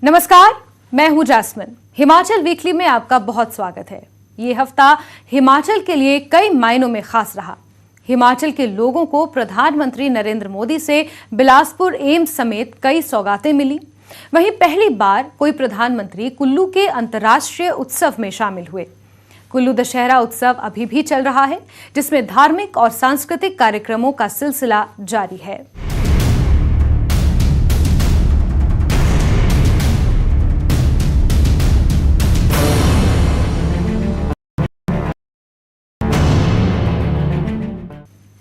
नमस्कार, मैं हूं जैस्मिन। हिमाचल वीकली में आपका बहुत स्वागत है। ये हफ्ता हिमाचल के लिए कई मायनों में खास रहा। हिमाचल के लोगों को प्रधानमंत्री नरेंद्र मोदी से बिलासपुर एम्स समेत कई सौगातें मिली। वहीं पहली बार कोई प्रधानमंत्री कुल्लू के अंतर्राष्ट्रीय उत्सव में शामिल हुए। कुल्लू दशहरा उत्सव अभी भी चल रहा है, जिसमें धार्मिक और सांस्कृतिक कार्यक्रमों का सिलसिला जारी है।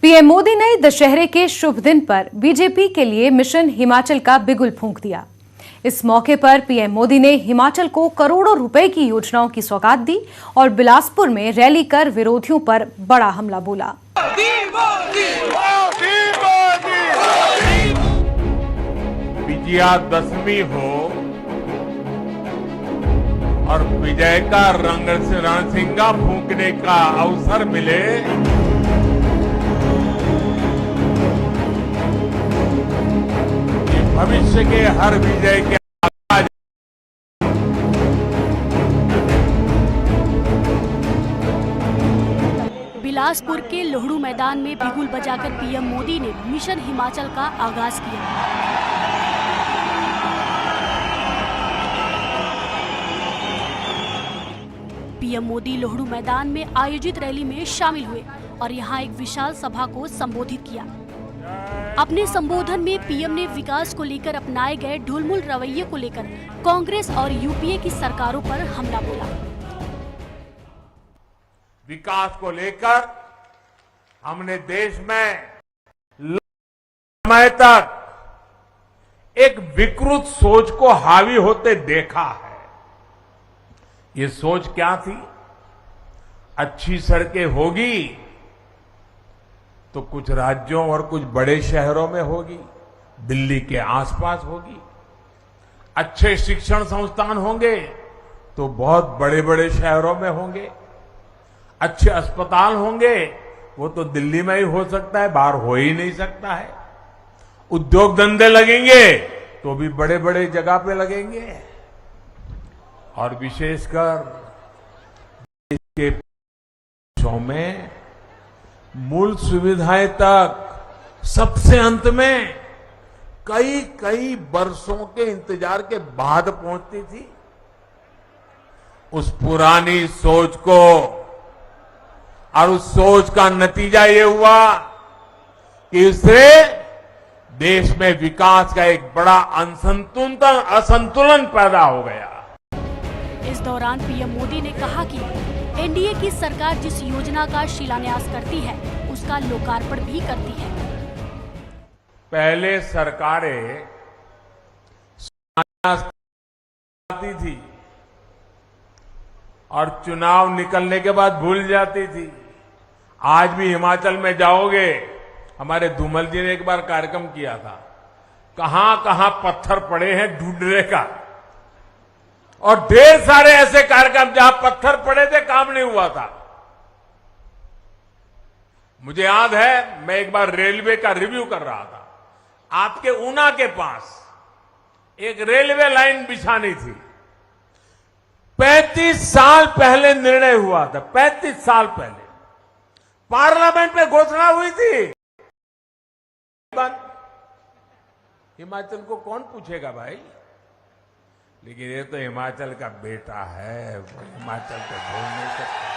पीएम मोदी ने दशहरे के शुभ दिन पर बीजेपी के लिए मिशन हिमाचल का बिगुल फूंक दिया। इस मौके पर पीएम मोदी ने हिमाचल को करोड़ों रुपए की योजनाओं की सौगात दी और बिलासपुर में रैली कर विरोधियों पर बड़ा हमला बोला। विजयादशमी हो और विजय का रणसिंगा फूंकने का अवसर मिले, भविष्य के हर विजय के आगाज। बिलासपुर के लोहड़ू मैदान में बिगुल बजाकर पीएम मोदी ने मिशन हिमाचल का आगाज किया। पीएम मोदी लोहड़ू मैदान में आयोजित रैली में शामिल हुए और यहां एक विशाल सभा को संबोधित किया। अपने संबोधन में पीएम ने विकास को लेकर अपनाए गए ढुलमुल रवैये को लेकर कांग्रेस और यूपीए की सरकारों पर हमला बोला। विकास को लेकर हमने देश में समय तक एक विकृत सोच को हावी होते देखा है। ये सोच क्या थी? अच्छी सड़कें होगी तो कुछ राज्यों और कुछ बड़े शहरों में होगी, दिल्ली के आसपास होगी। अच्छे शिक्षण संस्थान होंगे तो बहुत बड़े बड़े शहरों में होंगे। अच्छे अस्पताल होंगे, वो तो दिल्ली में ही हो सकता है, बाहर हो ही नहीं सकता है। उद्योग धंधे लगेंगे तो भी बड़े बड़े जगह पे लगेंगे। और विशेषकर देश के देशों में मूल सुविधाएं तक सबसे अंत में कई कई वर्षों के इंतजार के बाद पहुंचती थी। उस पुरानी सोच को और उस सोच का नतीजा ये हुआ कि इससे देश में विकास का एक बड़ा असंतुलन पैदा हो गया। इस दौरान पीएम मोदी ने कहा कि एनडीए की सरकार जिस योजना का शिलान्यास करती है उसका लोकार्पण भी करती है। पहले सरकारें शिलान्यास करती थी और चुनाव निकलने के बाद भूल जाती थी। आज भी हिमाचल में जाओगे, हमारे धूमल जी ने एक बार कार्यक्रम किया था, कहां कहां पत्थर पड़े हैं ढूंढने का, और ढेर सारे ऐसे कार्यक्रम जहां पत्थर पड़े थे, काम नहीं हुआ था। मुझे याद है, मैं एक बार रेलवे का रिव्यू कर रहा था। आपके ऊना के पास एक रेलवे लाइन बिछानी थी। 35 साल पहले निर्णय हुआ था। 35 साल पहले पार्लियामेंट में घोषणा हुई थी। हिमाचल को कौन पूछेगा भाई? लेकिन ये तो हिमाचल का बेटा है, वो हिमाचल को भूल नहीं सकता।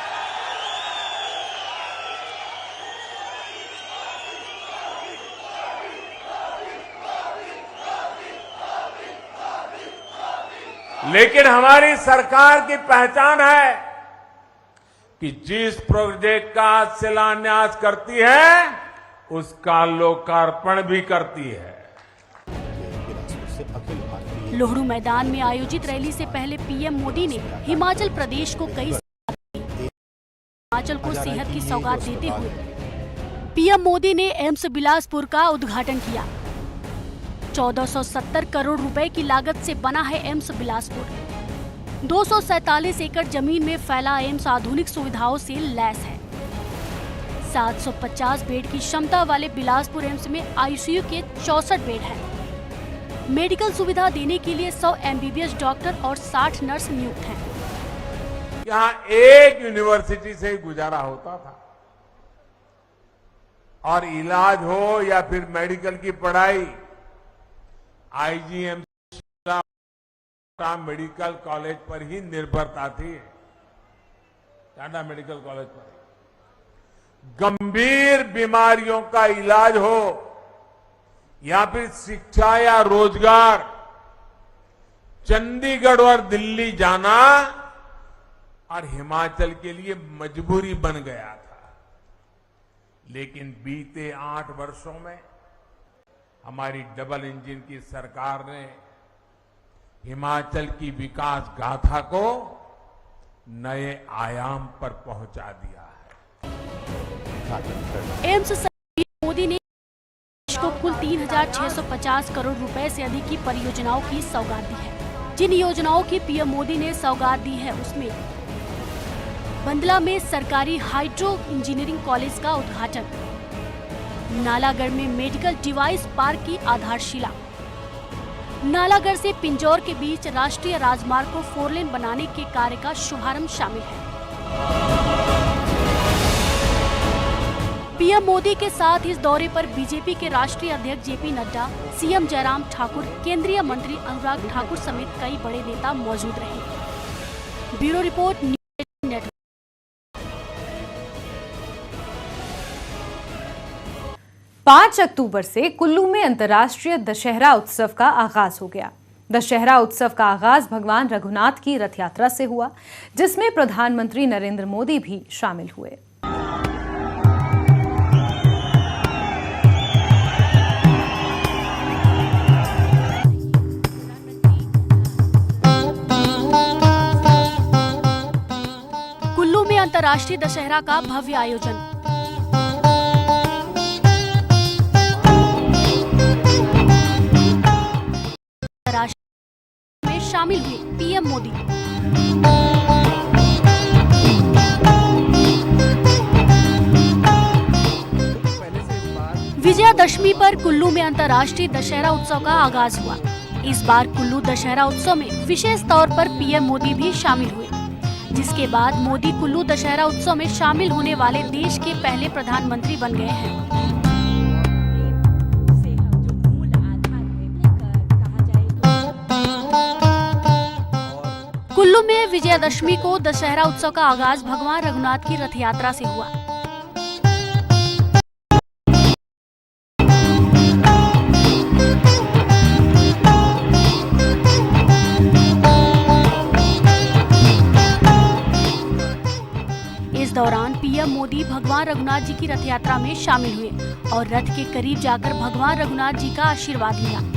लेकिन हमारी सरकार की पहचान है कि जिस प्रोजेक्ट का शिलान्यास करती है उसका लोकार्पण भी करती है। लोहड़ू मैदान में आयोजित रैली से पहले पीएम मोदी ने हिमाचल प्रदेश को कई हिमाचल को सेहत की सौगात देते हुए पीएम मोदी ने एम्स बिलासपुर का उद्घाटन किया। 1470 करोड़ रुपए की लागत से बना है एम्स बिलासपुर। 247 एकड़ जमीन में फैला एम्स आधुनिक सुविधाओं से लैस है। 750 बेड की क्षमता वाले बिलासपुर एम्स में आईसीयू के 64 बेड हैं। मेडिकल सुविधा देने के लिए 100 MBBS डॉक्टर और 60 नर्स नियुक्त हैं। यहाँ एक यूनिवर्सिटी से गुजारा होता था और इलाज हो या फिर मेडिकल की पढ़ाई IGM मेडिकल कॉलेज पर ही निर्भरता थी, टाटा मेडिकल कॉलेज पर। गंभीर बीमारियों का इलाज हो या फिर शिक्षा या रोजगार, चंडीगढ़ और दिल्ली जाना और हिमाचल के लिए मजबूरी बन गया था। लेकिन बीते 8 वर्षों में हमारी डबल इंजन की सरकार ने हिमाचल की विकास गाथा को नए आयाम पर पहुंचा दिया है। एम्स पीएम मोदी ने देश को कुल 3,650 करोड़ रुपए से अधिक की परियोजनाओं की सौगात दी है। जिन योजनाओं की पीएम मोदी ने सौगात दी है उसमें बंदला में सरकारी हाइड्रो इंजीनियरिंग कॉलेज का उद्घाटन, नालागढ़ में मेडिकल डिवाइस पार्क की आधारशिला, नालागढ़ से पिंजौर के बीच राष्ट्रीय राजमार्ग को 4 लेन बनाने के कार्य का शुभारंभ शामिल है। पीएम मोदी के साथ इस दौरे पर बीजेपी के राष्ट्रीय अध्यक्ष जेपी नड्डा, सीएम जयराम ठाकुर, केंद्रीय मंत्री अनुराग ठाकुर समेत कई बड़े नेता मौजूद रहे। Bureau report, news network. 5 अक्टूबर से कुल्लू में अंतर्राष्ट्रीय दशहरा उत्सव का आगाज हो गया। दशहरा उत्सव का आगाज भगवान रघुनाथ की रथ यात्रा से हुआ, जिसमें प्रधानमंत्री नरेंद्र मोदी भी शामिल हुए। कुल्लू में अंतर्राष्ट्रीय दशहरा का भव्य आयोजन। में शामिल हुए पीएम मोदी। विजयादशमी पर कुल्लू में अंतर्राष्ट्रीय दशहरा उत्सव का आगाज हुआ। इस बार कुल्लू दशहरा उत्सव में विशेष तौर पर पीएम मोदी भी शामिल हुए, जिसके बाद मोदी कुल्लू दशहरा उत्सव में शामिल होने वाले देश के पहले प्रधानमंत्री बन गए हैं। कुल्लू में विजयादशमी को दशहरा उत्सव का आगाज भगवान रघुनाथ की रथ यात्रा से हुआ। इस दौरान पीएम मोदी भगवान रघुनाथ जी की रथ यात्रा में शामिल हुए और रथ के करीब जाकर भगवान रघुनाथ जी का आशीर्वाद लिया।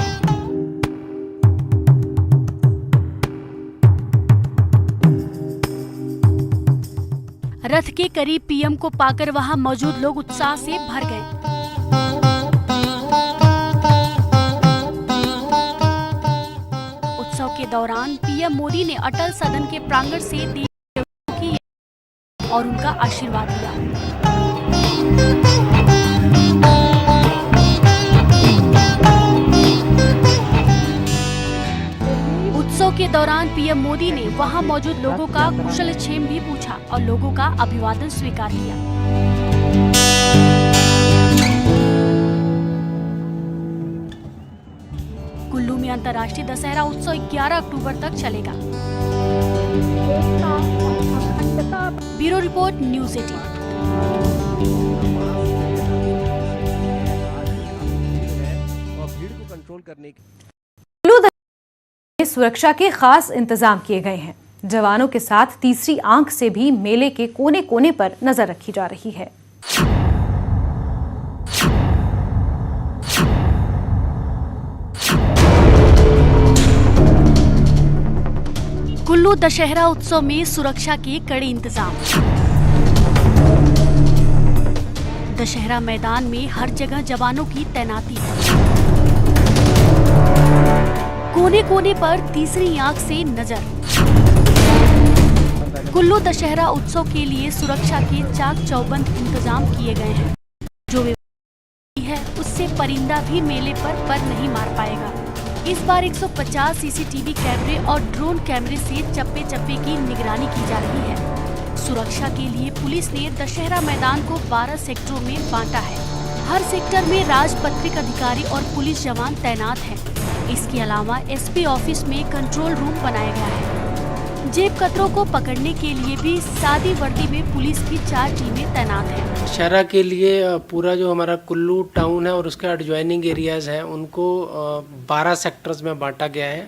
रथ के करीब पीएम को पाकर वहां मौजूद लोग उत्साह से भर गए। उत्सव के दौरान पीएम मोदी ने अटल सदन के प्रांगण से देवों की और उनका आशीर्वाद लिया। उत्सव के दौरान पीएम मोदी ने वहां मौजूद लोगों का कुशलक्षेम भी पूछा और लोगों का अभिवादन स्वीकार किया। कुल्लू में अंतर्राष्ट्रीय दशहरा उत्सव 11 अक्टूबर तक चलेगा। Bureau report, news 18। सुरक्षा के खास इंतजाम किए गए हैं। जवानों के साथ तीसरी आंख से भी मेले के कोने कोने पर नजर रखी जा रही है। कुल्लू दशहरा उत्सव में सुरक्षा के कड़े इंतजाम। दशहरा मैदान में हर जगह जवानों की तैनाती। कोने कोने पर तीसरी आंख से नजर। कुल्लू दशहरा उत्सव के लिए सुरक्षा के चाक चौबंद इंतजाम किए गए हैं। जो है उससे परिंदा भी मेले पर नहीं मार पाएगा। इस बार 150 सीसीटीवी कैमरे और ड्रोन कैमरे से चप्पे चप्पे की निगरानी की जा रही है। सुरक्षा के लिए पुलिस ने दशहरा मैदान को 12 सेक्टरों में बांटा है। हर सेक्टर में राजपत्रित अधिकारी और पुलिस जवान तैनात हैं। इसके अलावा एसपी ऑफिस में कंट्रोल रूम बनाया गया है। जेब कतरों को पकड़ने के लिए भी सादी वर्दी में पुलिस की 4 टीमें तैनात हैं। शहरा के लिए पूरा जो हमारा कुल्लू टाउन है और उसके एडजॉइनिंग एरियाज़ हैं उनको 12 सेक्टर्स में बांटा गया है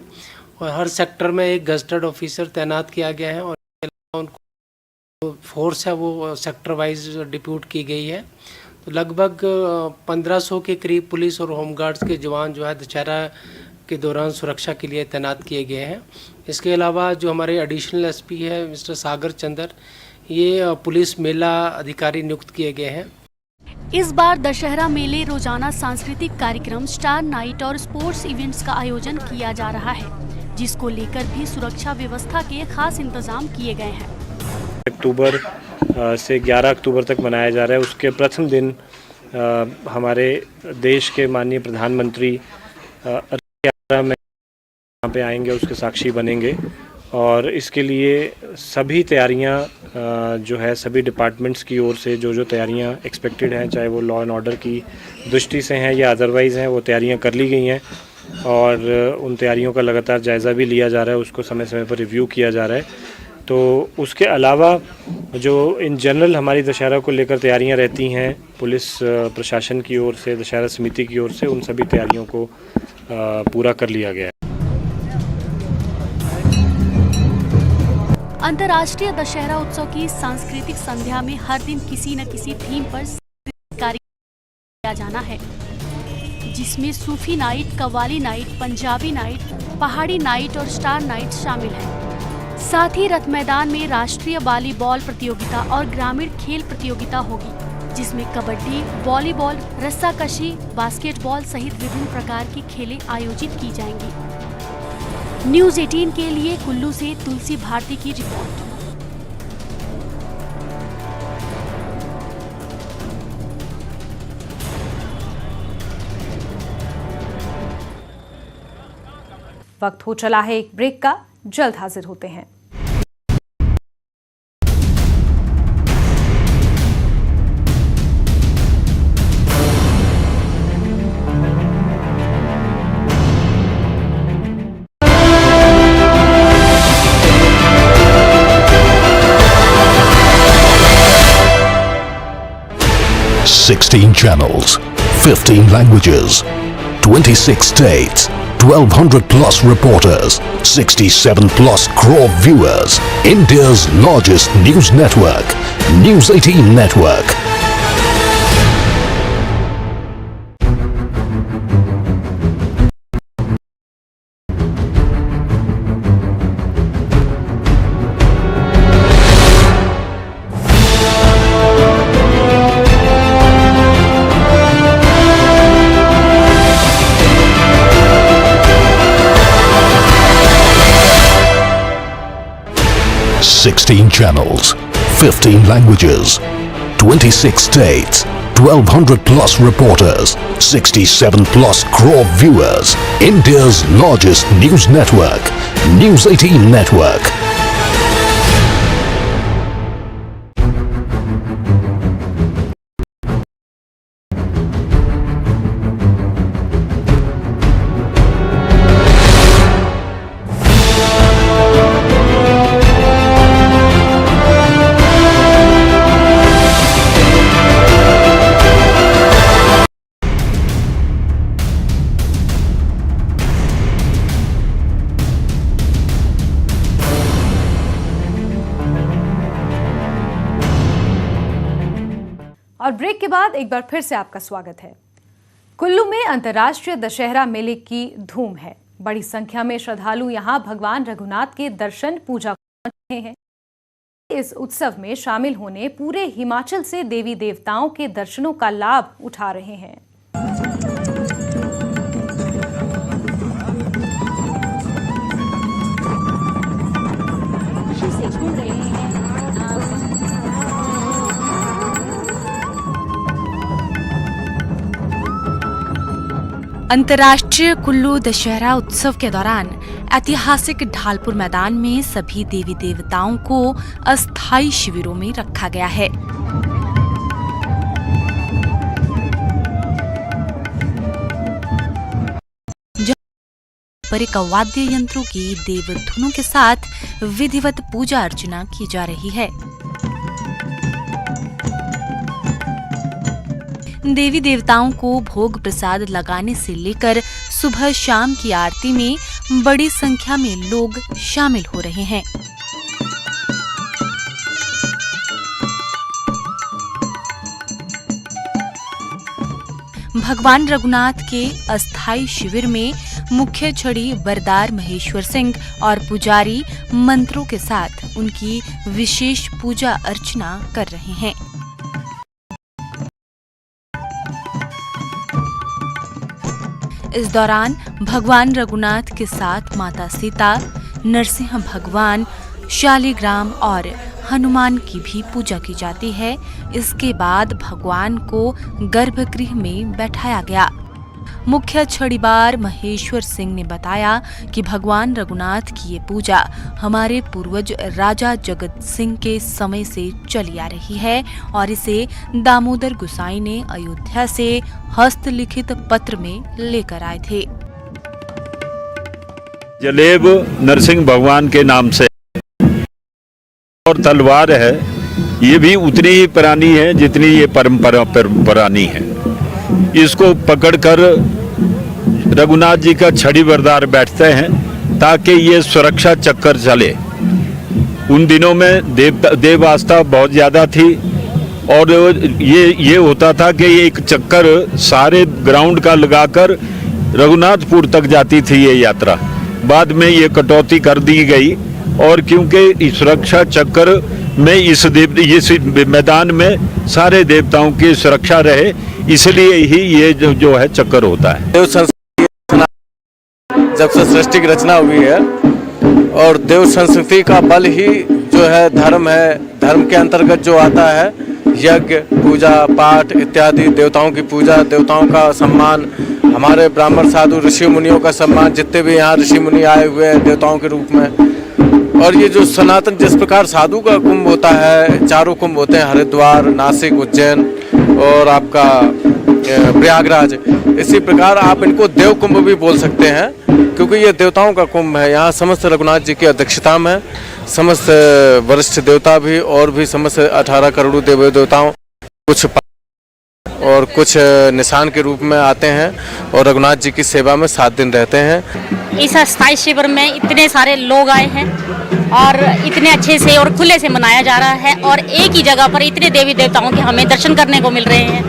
और हर सेक्टर में एक गजटेड ऑफिसर तैनात किया गया है और उनको फोर्स है वो सेक्टर वाइज डिप्यूट की गई है। तो लगभग 1500 के करीब पुलिस और होमगार्ड्स के जवान जो है दशहरा के दौरान सुरक्षा के लिए तैनात किए गए हैं। इसके अलावा जो हमारे एडिशनल एसपी है मिस्टर सागर चंदर, ये पुलिस मेला अधिकारी नियुक्त किए गए हैं। इस बार दशहरा मेले रोजाना सांस्कृतिक कार्यक्रम, स्टार नाइट और स्पोर्ट्स इवेंट्स का आयोजन किया जा रहा है, जिसको लेकर भी सुरक्षा व्यवस्था के खास इंतजाम किए गए हैं। अक्टूबर से 11 अक्टूबर तक मनाया जा रहा है। उसके प्रथम दिन हमारे देश के माननीय प्रधानमंत्री में यहाँ पे आएंगे, उसके साक्षी बनेंगे और इसके लिए सभी तैयारियां जो है सभी डिपार्टमेंट्स की ओर से जो तैयारियां एक्सपेक्टेड हैं, चाहे वो लॉ एंड ऑर्डर की दृष्टि से हैं या अदरवाइज़ हैं, वो तैयारियां कर ली गई हैं और उन तैयारियों का लगातार जायज़ा भी लिया जा रहा है, उसको समय समय पर रिव्यू किया जा रहा है। तो उसके अलावा जो इन जनरल हमारी दशहरा को लेकर तैयारियां रहती हैं पुलिस प्रशासन की ओर से, दशहरा समिति की ओर से, उन सभी तैयारियों को पूरा कर लिया गया है। अंतर्राष्ट्रीय दशहरा उत्सव की सांस्कृतिक संध्या में हर दिन किसी न किसी थीम पर कार्य किया जाना है, जिसमें Sufi night, qawwali night, Punjabi night, Pahari night और स्टार नाइट शामिल है। साथ ही रथ मैदान में राष्ट्रीय वॉलीबॉल प्रतियोगिता और ग्रामीण खेल प्रतियोगिता होगी, जिसमें कबड्डी, वॉलीबॉल, रस्साकशी, बास्केटबॉल सहित विभिन्न प्रकार की खेलें आयोजित की जाएंगी। न्यूज़ 18 के लिए कुल्लू से तुलसी भारती की रिपोर्ट। वक्त हो चला है एक ब्रेक का, जल्द हाजिर होते हैं। Sixteen channels, 15 languages, 26 states, 1200 plus reporters, 67 plus crore viewers. India's largest news network, News 18 Network. Sixteen channels, 15 languages, 26 states, 1200 plus reporters, 67 plus crore viewers. India's largest news network, News 18 Network. और break के बाद एक बार फिर से आपका स्वागत है। कुल्लू में अंतर्राष्ट्रीय दशहरा मेले की धूम है। बड़ी संख्या में श्रद्धालु यहां भगवान रघुनाथ के दर्शन पूजा कर रहे हैं। इस उत्सव में शामिल होने पूरे हिमाचल से देवी देवताओं के दर्शनों का लाभ उठा रहे हैं। अंतर्राष्ट्रीय कुल्लू दशहरा उत्सव के दौरान ऐतिहासिक ढालपुर मैदान में सभी देवी देवताओं को अस्थायी शिविरों में रखा गया है। पारंपरिक वाद्य यंत्रों की देवधुनों के साथ विधिवत पूजा अर्चना की जा रही है। देवी देवताओं को भोग प्रसाद लगाने से लेकर सुबह शाम की आरती में बड़ी संख्या में लोग शामिल हो रहे हैं। भगवान रघुनाथ के अस्थायी शिविर में मुख्य छड़ी बरदार महेश्वर सिंह और पुजारी मंत्रों के साथ उनकी विशेष पूजा अर्चना कर रहे हैं। इस दौरान भगवान रघुनाथ के साथ माता सीता, नरसिंह भगवान, शालिग्राम और हनुमान की भी पूजा की जाती है। इसके बाद भगवान को गर्भगृह में बैठाया गया। मुख्य छड़ीबार महेश्वर सिंह ने बताया कि भगवान रघुनाथ की ये पूजा हमारे पूर्वज राजा जगत सिंह के समय से चली आ रही है और इसे दामोदर गोसाई ने अयोध्या से हस्तलिखित पत्र में लेकर आए थे। जलेब नरसिंह भगवान के नाम से और तलवार है, ये भी उतनी ही पुरानी है जितनी ये परंपरा पुरानी है। इसको पकड़कर रघुनाथ जी का छड़ी बरदार बैठते हैं ताकि ये सुरक्षा चक्कर चले। उन दिनों में देव आस्था बहुत ज़्यादा थी और ये होता था कि ये एक चक्कर सारे ग्राउंड का लगाकर रघुनाथपुर तक जाती थी ये यात्रा। बाद में ये कटौती कर दी गई और क्योंकि सुरक्षा चक्कर में इस मैदान में सारे देवताओं की सुरक्षा रहे, इसलिए ही ये जो है चक्कर होता है। देव संस्कृति जब से सृष्टि की रचना हुई है और देव संस्कृति का बल ही जो है धर्म है। धर्म के अंतर्गत जो आता है यज्ञ, पूजा पाठ इत्यादि, देवताओं की पूजा, देवताओं का सम्मान, हमारे ब्राह्मण साधु ऋषि मुनियों का सम्मान, जितने भी यहाँ ऋषि मुनि आए हुए हैं देवताओं के रूप में। और ये जो सनातन जिस प्रकार साधु का कुंभ होता है, चारों कुंभ होते हैं, हरिद्वार, नासिक, उज्जैन और आपका प्रयागराज, इसी प्रकार आप इनको देव कुंभ भी बोल सकते हैं क्योंकि ये देवताओं का कुंभ है। यहाँ समस्त रघुनाथ जी की अध्यक्षता में समस्त वरिष्ठ देवता भी और भी समस्त 18 करोड़ देवी देवताओं कुछ निशान के रूप में आते हैं और रघुनाथ जी की सेवा में 7 दिन रहते हैं। इस अस्थायी शिविर में इतने सारे लोग आए हैं और इतने अच्छे से और खुले से मनाया जा रहा है और एक ही जगह पर इतने देवी देवताओं के हमें दर्शन करने को मिल रहे हैं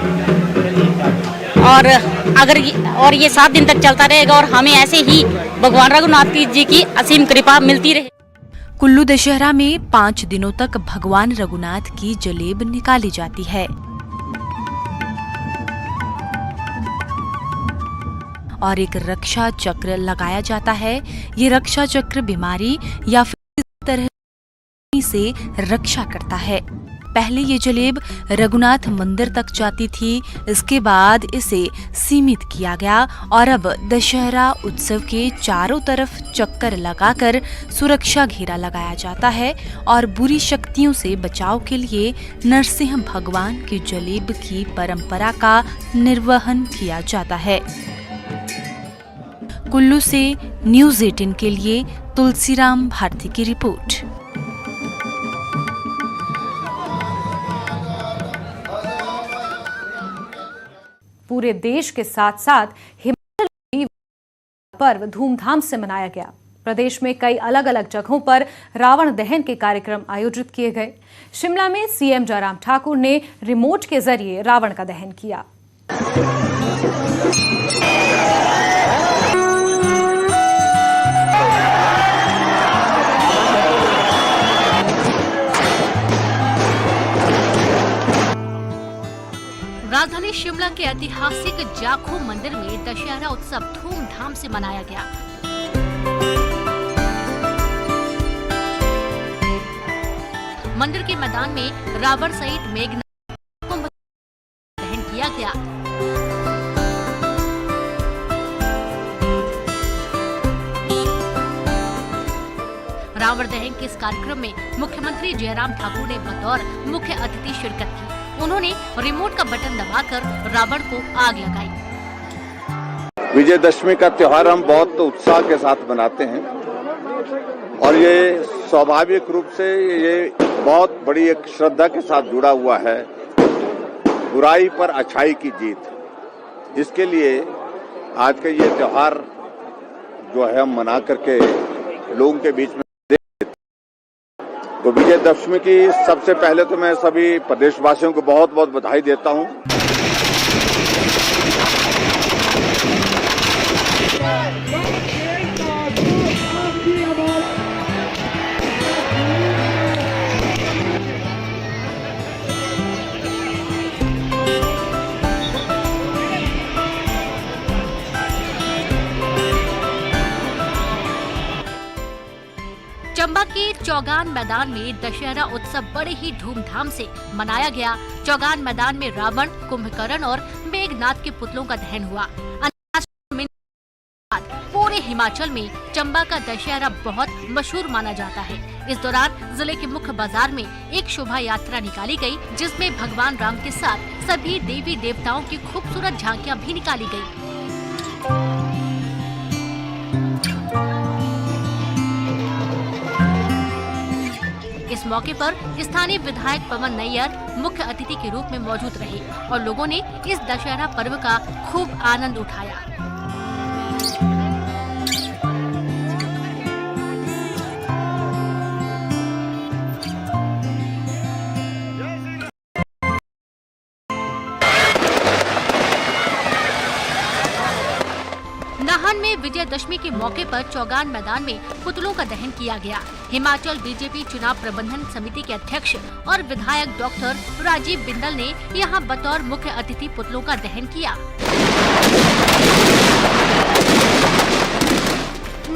और ये 7 दिन तक चलता रहेगा और हमें ऐसे ही भगवान रघुनाथ जी की असीम कृपा मिलती रहे। कुल्लू दशहरा में 5 दिनों तक भगवान रघुनाथ की जलेब निकाली जाती है और एक रक्षा चक्र लगाया जाता है। ये रक्षा चक्र बीमारी या फिर इस तरह से रक्षा करता है। पहले ये जलेब रघुनाथ मंदिर तक जाती थी, इसके बाद इसे सीमित किया गया और अब दशहरा उत्सव के चारों तरफ चक्कर लगाकर सुरक्षा घेरा लगाया जाता है और बुरी शक्तियों से बचाव के लिए नरसिंह भगवान की जलेब की परंपरा का निर्वहन किया जाता है। कुल्लू से न्यूज़ 18 के लिए तुलसीराम भारती की रिपोर्ट। पूरे देश के साथ साथ हिमाचल में पर्व धूमधाम से मनाया गया। प्रदेश में कई अलग अलग जगहों पर रावण दहन के कार्यक्रम आयोजित किए गए। शिमला में सीएम जयराम ठाकुर ने रिमोट के जरिए रावण का दहन किया। राजधानी शिमला के ऐतिहासिक जाखू मंदिर में दशहरा उत्सव धूमधाम से मनाया गया। मंदिर के मैदान में रावण सहित मेघनाथ कुंभ दहन किया गया। रावण दहन के इस कार्यक्रम में मुख्यमंत्री जयराम ठाकुर ने बतौर मुख्य अतिथि शिरकत की। उन्होंने रिमोट का बटन दबाकर रावण को आग लगाई। विजयदशमी का त्योहार हम बहुत उत्साह के साथ मनाते हैं और ये स्वाभाविक रूप से ये बहुत बड़ी एक श्रद्धा के साथ जुड़ा हुआ है, बुराई पर अच्छाई की जीत। इसके लिए आज का ये त्योहार जो है हम मना करके लोगों के बीच में तो विजयदशमी की सबसे पहले तो मैं सभी प्रदेशवासियों को बहुत बहुत बधाई देता हूं। चंबा के चौगान मैदान में दशहरा उत्सव बड़े ही धूमधाम से मनाया गया। चौगान मैदान में रावण, कुंभकर्ण और मेघनाथ के पुतलों का दहन हुआ। पूरे हिमाचल में चंबा का दशहरा बहुत मशहूर माना जाता है। इस दौरान जिले के मुख्य बाजार में एक शोभा यात्रा निकाली गई, जिसमें भगवान राम के साथ सभी देवी देवताओं की खूबसूरत झांकियां भी निकाली गयी। इस मौके पर स्थानीय विधायक पवन नैयर मुख्य अतिथि के रूप में मौजूद रहे और लोगों ने इस दशहरा पर्व का खूब आनंद उठाया। नाहन में विजयदशमी के मौके पर चौगान मैदान में पुतलों का दहन किया गया। हिमाचल बीजेपी चुनाव प्रबंधन समिति के अध्यक्ष और विधायक डॉक्टर राजीव बिंदल ने यहां बतौर मुख्य अतिथि पुतलों का दहन किया।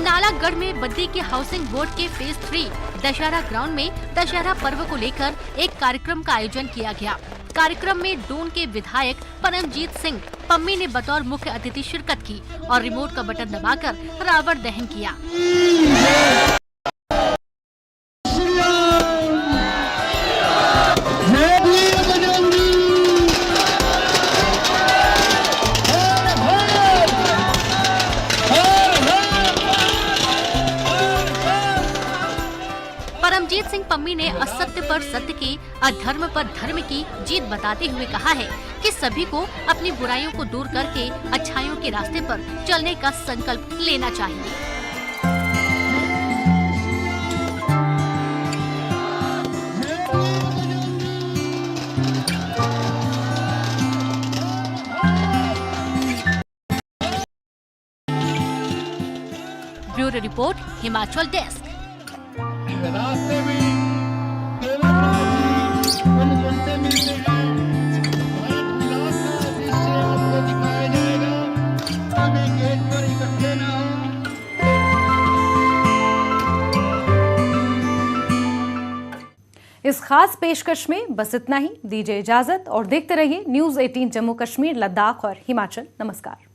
नालागढ़ में बद्दी के हाउसिंग बोर्ड के फेज 3 दशहरा ग्राउंड में दशहरा पर्व को लेकर एक कार्यक्रम का आयोजन किया गया। कार्यक्रम में दून के विधायक परमजीत सिंह पम्मी ने बतौर मुख्य अतिथि शिरकत की और रिमोट का बटन दबाकर रावण दहन किया। परमजीत सिंह पम्मी ने असत्य पर सत्य की, अधर्म पर धर्म की जीत बताते हुए कहा है कि सभी को अपनी बुराइयों को दूर करके अच्छाइयों के रास्ते पर चलने का संकल्प लेना चाहिए। Bureau report, Himachal desk. रास्ते में मिलते हैं, आपको दिखाया जाएगा, गेट पर इकट्ठे ना हो। इस खास पेशकश में बस इतना ही। दीजिए इजाजत और देखते रहिए न्यूज़ 18 जम्मू कश्मीर, लद्दाख और हिमाचल। नमस्कार।